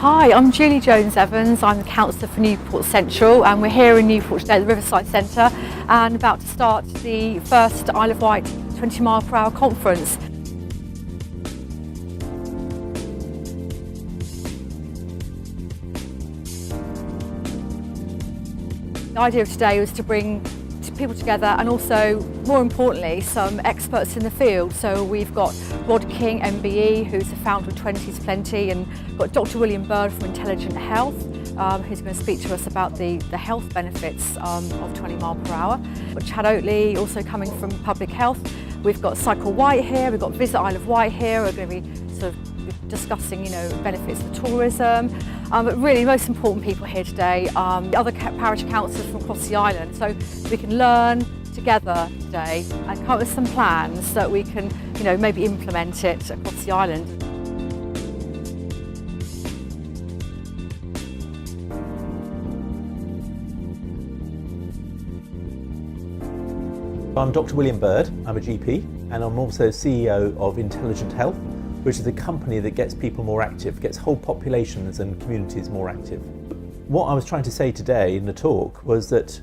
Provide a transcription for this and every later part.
Hi, I'm Julie Jones-Evans. I'm the councillor for Newport Central, and we're here in Newport today at the Riverside Centre and about to start the first Isle of Wight 20 mph conference. The idea of today was to bring people together and also, more importantly, some experts in the field. So we've got Rod King, MBE, who's the founder of 20's Plenty, and got Dr. William Bird from Intelligent Health, who's going to speak to us about the health benefits of 20 mph. We've got Chad Oatley also coming from Public Health. We've got Cycle Wight here, we've got Visit Isle of Wight here. We're going to be sort of discussing, benefits of tourism. But really, most important people here today, the other parish councillors from across the island, so we can learn together today and come up with some plans so that we can, maybe implement it across the island. I'm Dr. William Bird, I'm a GP, and I'm also CEO of Intelligent Health, which is a company that gets people more active, gets whole populations and communities more active. What I was trying to say today in the talk was that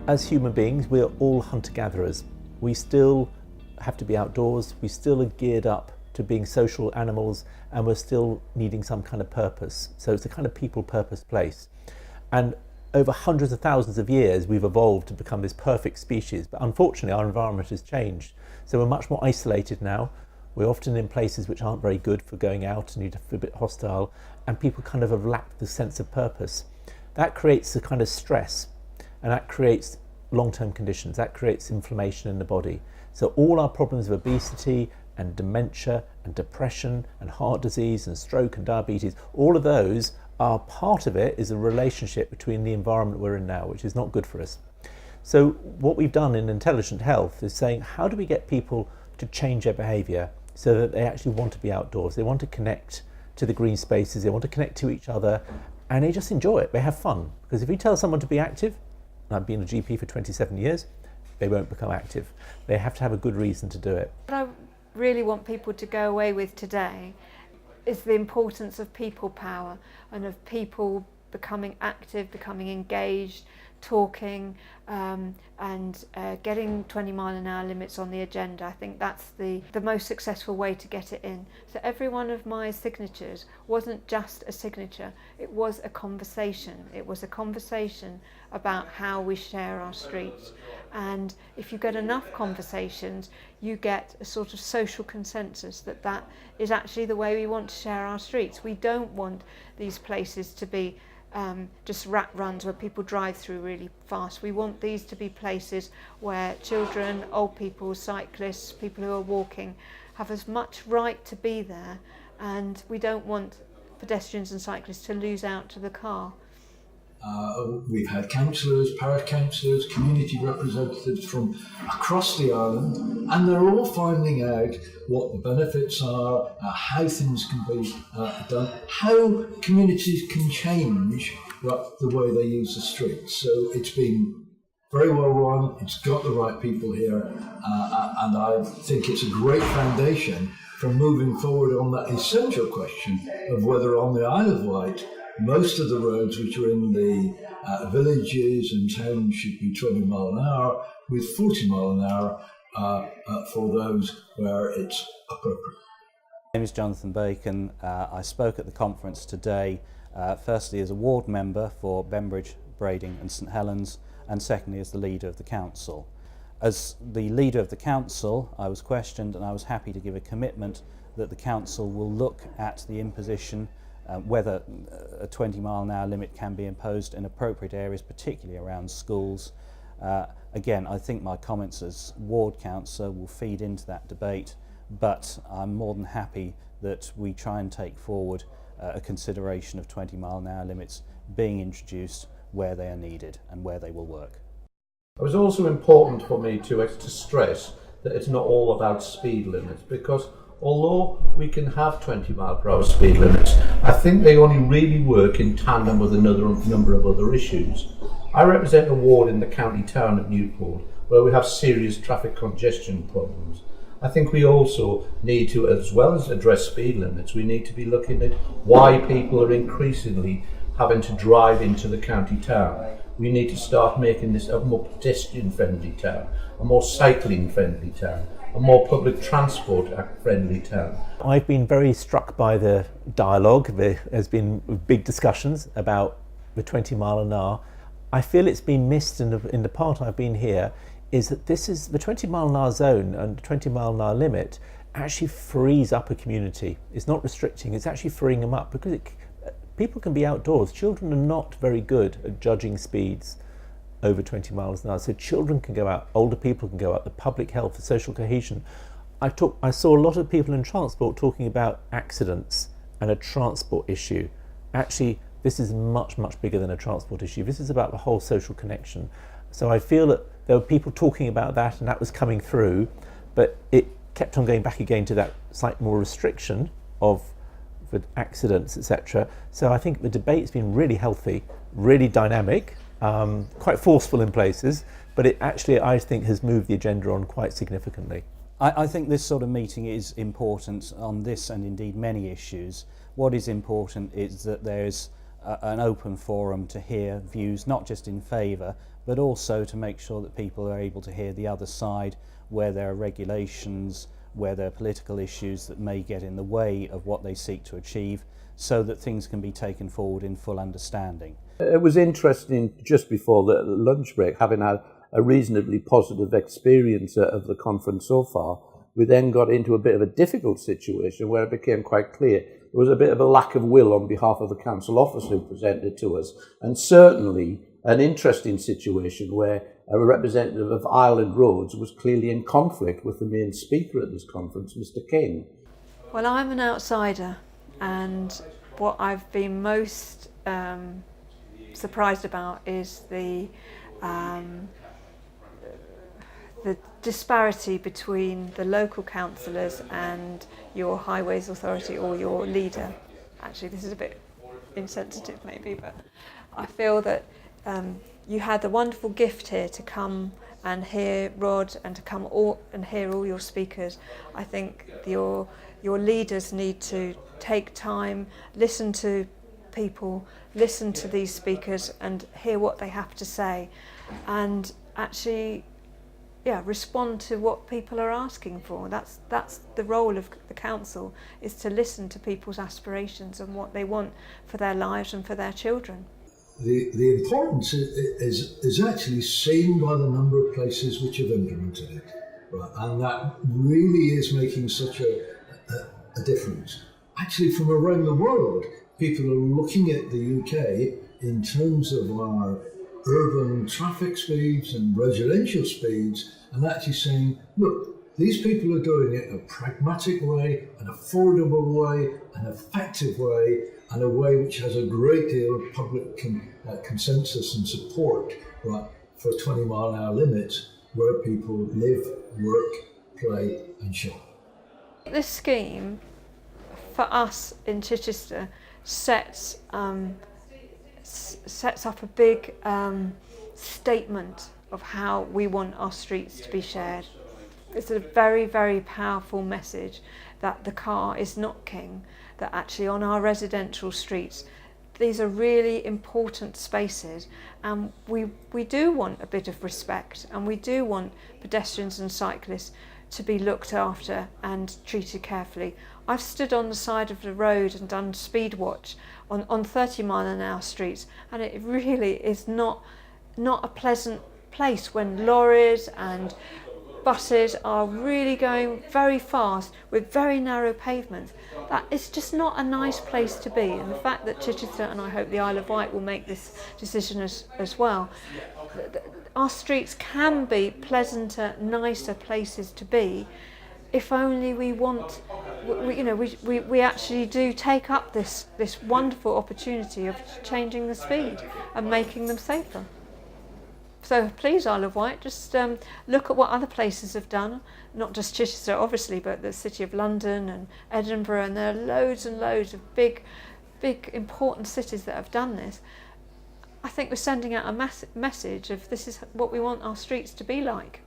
as human beings, we're all hunter-gatherers. We still have to be outdoors, we still are geared up to being social animals, and we're still needing some kind of purpose. So it's a kind of people purpose place. And over hundreds of thousands of years, we've evolved to become this perfect species, but unfortunately our environment has changed. So we're much more isolated now. We're often in places which aren't very good for going out, and you'd feel a bit hostile, and people kind of have lacked the sense of purpose. That creates a kind of stress, and that creates long-term conditions, that creates inflammation in the body. So all our problems of obesity and dementia and depression and heart disease and stroke and diabetes, all of those are part of it is a relationship between the environment we're in now, which is not good for us. So what we've done in Intelligent Health is saying, how do we get people to change their behaviour so that they actually want to be outdoors, they want to connect to the green spaces, they want to connect to each other, and they just enjoy it, they have fun. Because if you tell someone to be active, and I've been a GP for 27 years, they won't become active. They have to have a good reason to do it. What I really want people to go away with today is the importance of people power and of people becoming active, becoming engaged, talking, and getting 20 mph limits on the agenda. I think that's the most successful way to get it in. So every one of my signatures wasn't just a signature, it was a conversation. It was a conversation about how we share our streets. And if you get enough conversations, you get a sort of social consensus that is actually the way we want to share our streets. We don't want these places to be just rat runs where people drive through really fast. We want these to be places where children, old people, cyclists, people who are walking have as much right to be there, and we don't want pedestrians and cyclists to lose out to the car. We've had councillors, parish councillors, community representatives from across the island, and they're all finding out what the benefits are, how things can be done, how communities can change the way they use the streets. So it's been very well run, it's got the right people here, and I think it's a great foundation for moving forward on that essential question of whether on the Isle of Wight most of the roads which are in the villages and towns should be 20 mph with 40 mph for those where it's appropriate. My name is Jonathan Bacon. I spoke at the conference today, firstly as a ward member for Bembridge, Brading and St Helens, and secondly as the leader of the council. As the leader of the council, I was questioned, and I was happy to give a commitment that the council will look at the imposition whether a 20 mph limit can be imposed in appropriate areas, particularly around schools. Again, I think my comments as ward councillor will feed into that debate, but I'm more than happy that we try and take forward a consideration of 20 mph limits being introduced where they are needed and where they will work. It was also important for me to stress that it's not all about speed limits, because although we can have 20 mph speed limits, I think they only really work in tandem with another number of other issues. I represent a ward in the county town of Newport where we have serious traffic congestion problems, I think we also need to, as well as address speed limits, we need to be looking at why people are increasingly having to drive into the county town. We need to start making this a more pedestrian-friendly town, a more cycling-friendly town, a more public transport-friendly town. I've been very struck by the dialogue. There has been big discussions about the 20 mile an hour. I feel it's been missed in the part I've been here, is that this is the 20 mile an hour zone and the 20 mile an hour limit actually frees up a community. It's not restricting, it's actually freeing them up, because people can be outdoors. Children are not very good at judging speeds over 20 miles an hour. So children can go out, older people can go out, the public health, the social cohesion. I saw a lot of people in transport talking about accidents and a transport issue. Actually, this is much, much bigger than a transport issue. This is about the whole social connection. So I feel that there were people talking about that, and that was coming through, but it kept on going back again to that slight more restriction of the accidents, etc. So I think the debate's been really healthy, really dynamic, quite forceful in places, but it actually, I think, has moved the agenda on quite significantly. I think this sort of meeting is important on this and indeed many issues. What is important is that there's an open forum to hear views, not just in favour, but also to make sure that people are able to hear the other side, where there are regulations, where there are political issues that may get in the way of what they seek to achieve, so that things can be taken forward in full understanding. It was interesting just before the lunch break, having had a reasonably positive experience of the conference so far. We then got into a bit of a difficult situation where it became quite clear there was a bit of a lack of will on behalf of the council officer who presented to us, and certainly an interesting situation where a representative of Ireland Roads was clearly in conflict with the main speaker at this conference, Mr. King. Well, I'm an outsider, and what I've been most surprised about is the disparity between the local councillors and your highways authority or your leader. Actually, this is a bit insensitive maybe, but I feel that you had the wonderful gift here to come and hear Rod and to come and hear all your speakers. I think your leaders need to take time, listen to people, listen to these speakers and hear what they have to say, and actually respond to what people are asking for. That's the role of the council, is to listen to people's aspirations and what they want for their lives and for their children. The importance is actually seen by the number of places which have implemented it, right? And that really is making such a difference. Actually, from around the world, people are looking at the UK in terms of our urban traffic speeds and residential speeds, and actually saying, look, these people are doing it in a pragmatic way, an affordable way, an effective way, and a way which has a great deal of public consensus and support, right, for 20 mile an hour limits where people live, work, play and shop. This scheme for us in Chichester sets up a big statement of how we want our streets to be shared. It's a very, very powerful message that the car is not king, that actually on our residential streets these are really important spaces, and we do want a bit of respect, and we do want pedestrians and cyclists to be looked after and treated carefully. I've stood on the side of the road and done speed watch on 30 mile an hour streets, and it really is not a pleasant place when lorries and buses are really going very fast with very narrow pavements. That is just not a nice place to be, and the fact that Chichester, and I hope the Isle of Wight will make this decision as well, our streets can be pleasanter, nicer places to be if only we want, we actually do take up this wonderful opportunity of changing the speed and making them safer. So please, Isle of Wight, just look at what other places have done, not just Chichester obviously, but the City of London and Edinburgh, and there are loads and loads of big important cities that have done this. I think we're sending out a message of this is what we want our streets to be like.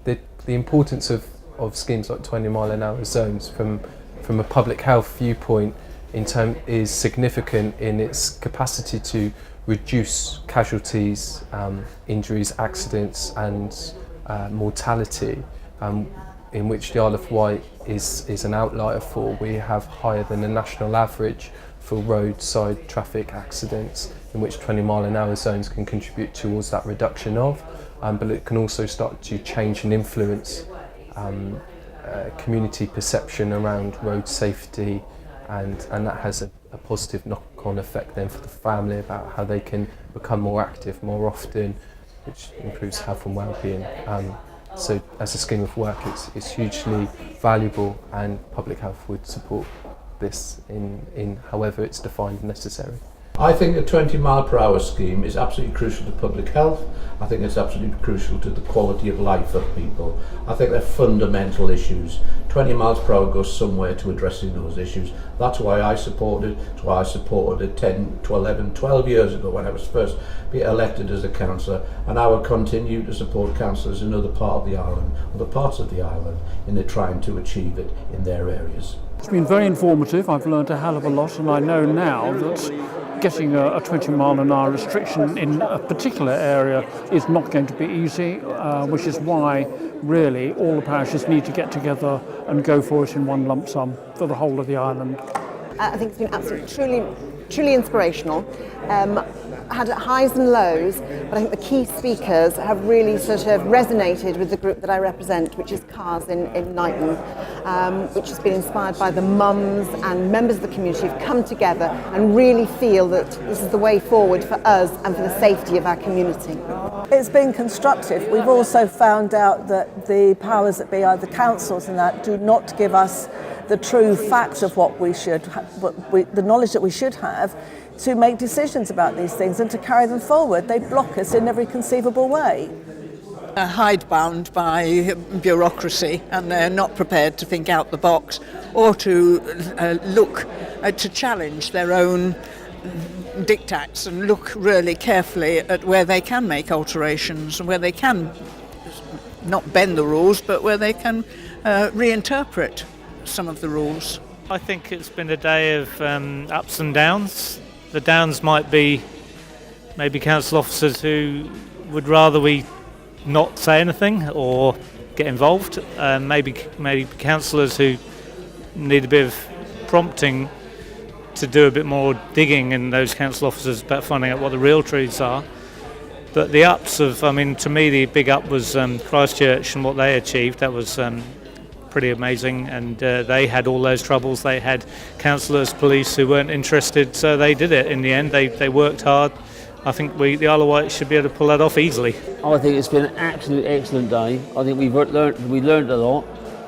The importance of of schemes like 20 mile an hour zones from a public health viewpoint is significant in its capacity to reduce casualties, injuries, accidents and mortality, in which the Isle of Wight is an outlier for. We have higher than the national average for roadside traffic accidents, in which 20 mile an hour zones can contribute towards that reduction of, but it can also start to change and influence community perception around road safety, and that has a positive knock-on effect then for the family about how they can become more active more often, which improves health and well-being. So as a scheme of work, it's hugely valuable, and public health would support this in however it's defined necessary. I think a 20 mile per hour scheme is absolutely crucial to public health. I think it's absolutely crucial to the quality of life of people. I think they're fundamental issues. 20 miles per hour goes somewhere to addressing those issues. That's why I supported it. That's why I supported it 10 to 11, 12 years ago when I was first elected as a councillor, and I will continue to support councillors in other parts of the island, other parts of the island, in trying to achieve it in their areas. It's been very informative. I've learned a hell of a lot, and I know now that getting a 20 mile an hour restriction in a particular area is not going to be easy, which is why really all the parishes need to get together and go for it in one lump sum for the whole of the island. I think it's been absolutely truly inspirational. Had highs and lows, but I think the key speakers have really sort of resonated with the group that I represent, which is CARS in Knighton, which has been inspired by the mums and members of the community who've come together and really feel that this is the way forward for us and for the safety of our community. It's been constructive. We've also found out that the powers that be, either councils and that, do not give us the true facts of what we should, the knowledge that we should have to make decisions about these things and to carry them forward. They block us in every conceivable way. Hidebound by bureaucracy, and they're not prepared to think out the box or to look to challenge their own diktats and look really carefully at where they can make alterations and where they can not bend the rules, but where they can reinterpret some of the rules. I think it's been a day of ups and downs. The downs might be maybe council officers who would rather we not say anything or get involved. Maybe councillors who need a bit of prompting to do a bit more digging in those council officers about finding out what the real truths are. But the ups of, to me the big up was Christchurch and what they achieved. That was pretty amazing, and they had all those troubles. They had councillors, police who weren't interested, so they did it in the end. They worked hard. I think the Isle of Wight should be able to pull that off easily. I think it's been an absolutely excellent day. I think we learned a lot,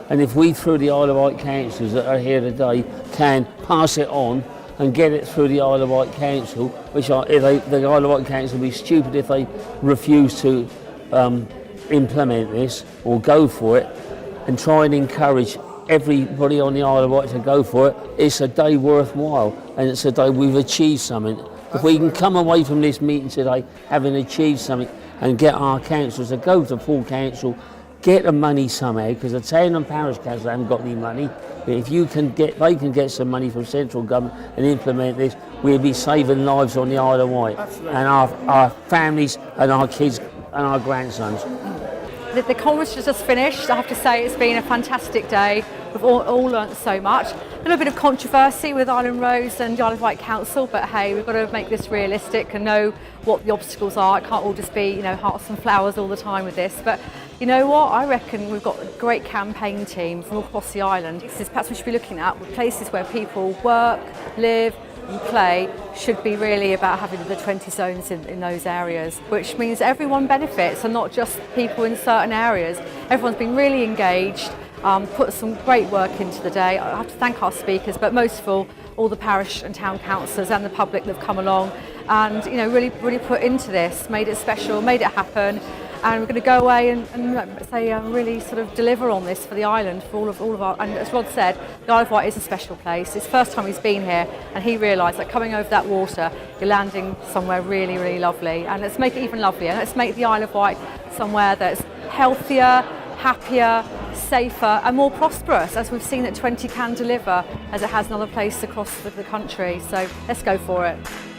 and if we, through the Isle of Wight councillors that are here today, can pass it on and get it through the Isle of Wight Council, the Isle of Wight Council would be stupid if they refuse to implement this or go for it, and try and encourage everybody on the Isle of Wight to go for it. It's a day worthwhile, and it's a day we've achieved something. If we can come away from this meeting today having achieved something and get our councils to go to full council, get the money somehow, because the town and parish council haven't got any money. But if they can get some money from central government and implement this, we'll be saving lives on the Isle of Wight. Absolutely. And our families and our kids and our grandsons. The conference has just finished. I have to say it's been a fantastic day. We've all learnt so much. A little bit of controversy with Island Roads and the Isle of Wight Council, but hey, we've got to make this realistic and know what the obstacles are. It can't all just be, hearts and flowers all the time with this. But you know what? I reckon we've got a great campaign team from all across the island. This is perhaps we should be looking at places where people work, live, and play should be really about having the 20 zones in those areas, which means everyone benefits and not just people in certain areas. Everyone's been really engaged, put some great work into the day. I have to thank our speakers, but most of all the parish and town councillors and the public that have come along and really put into this, made it special, made it happen. And we're going to go away and really sort of deliver on this for the island, for all of our. And as Rod said, the Isle of Wight is a special place. It's the first time he's been here, and he realised that coming over that water, you're landing somewhere really, really lovely. And let's make it even lovelier. Let's make the Isle of Wight somewhere that's healthier, happier, safer and more prosperous, as we've seen that 20 can deliver, as it has in other places across the country. So let's go for it.